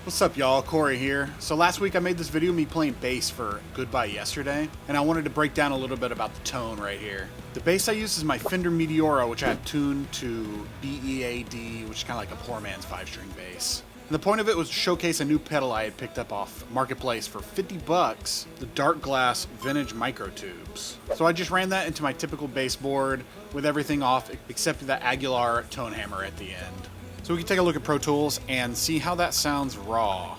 What's up, y'all? Cory here. So last week I made this video of me playing bass for Goodbye Yesterday, and I wanted to break down a little bit about the tone right here. The bass I use is my Fender Meteora, which I have tuned to BEAD, which is kind of like a poor man's 5-string bass. And the point of it was to showcase a new pedal I had picked up off Marketplace for 50 bucks, the Darkglass vintage Microtubes. So I just ran that into my typical bass board with everything off except that Aguilar tone hammer at the end. So we can take a look at Pro Tools and see how that sounds raw.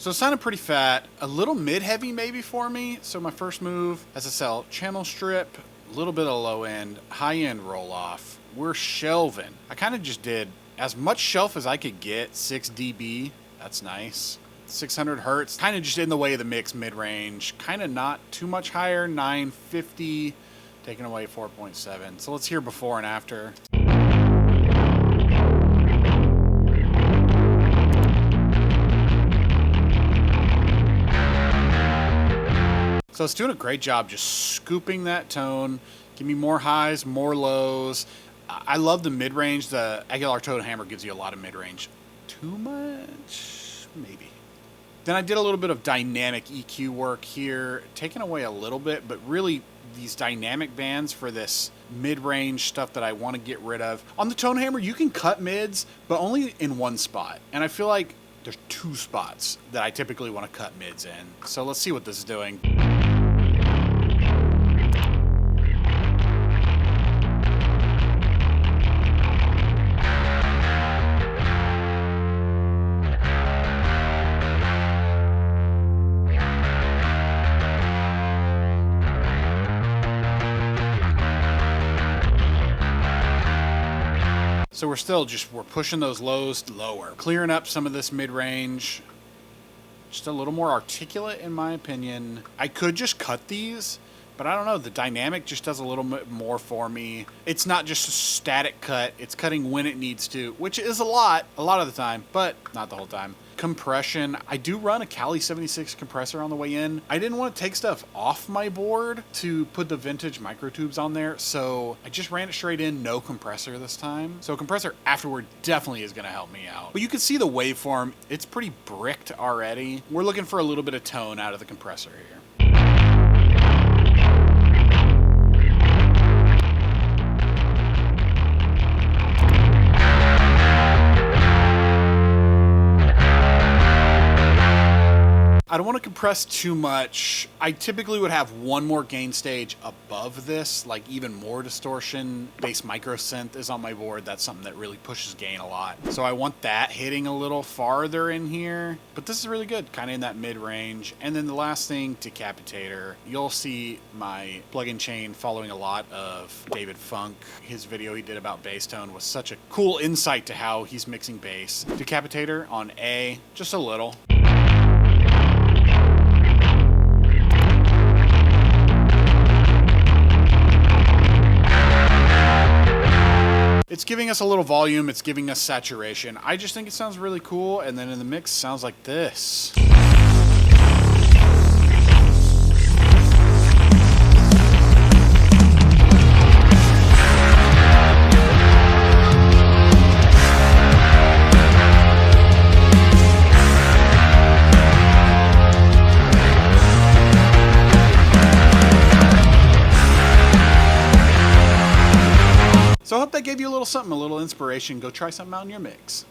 So it sounded pretty fat, a little mid-heavy maybe for me. So my first move, as I sell, channel strip, a little bit of low end, high end roll off. We're shelving. I kind of just did as much shelf as I could get, 6 dB, that's nice. 600 hertz, kind of just in the way of the mix mid-range, kind of not too much higher, 950, taking away 4.7. So let's hear before and after. So it's doing a great job just scooping that tone, give me more highs, more lows. I love the mid-range. The Aguilar tone hammer gives you a lot of mid-range. Too much? Maybe. Then I did a little bit of dynamic EQ work here, taking away a little bit, but really these dynamic bands for this mid-range stuff that I want to get rid of. On the tone hammer, you can cut mids, but only in one spot. And I feel like there's 2 spots that I typically want to cut mids in. So let's see what this is doing. So we're pushing those lows lower, clearing up some of this mid-range, just a little more articulate in my opinion. I could just cut these, but I don't know, the dynamic just does a little bit more for me. It's not just a static cut, it's cutting when it needs to, which is a lot of the time, but not the whole time. Compression, I do run a Cali 76 compressor on the way in. I didn't want to take stuff off my board to put the vintage Microtubes on there, so I just ran it straight in, no compressor this time. So a compressor afterward definitely is gonna help me out. But you can see the waveform, it's pretty bricked already. We're looking for a little bit of tone out of the compressor here. I don't want to compress too much. I typically would have one more gain stage above this, like even more distortion. Bass micro synth is on my board. That's something that really pushes gain a lot. So I want that hitting a little farther in here. But this is really good, kind of in that mid-range. And then the last thing, Decapitator. You'll see my plug-in chain following a lot of David Funk. His video he did about bass tone was such a cool insight to how he's mixing bass. Decapitator on A, just a little. It's giving us a little volume, it's giving us saturation. I just think it sounds really cool, and then in the mix, sounds like this. So I hope that gave you a little something, a little inspiration. Go try something out in your mix.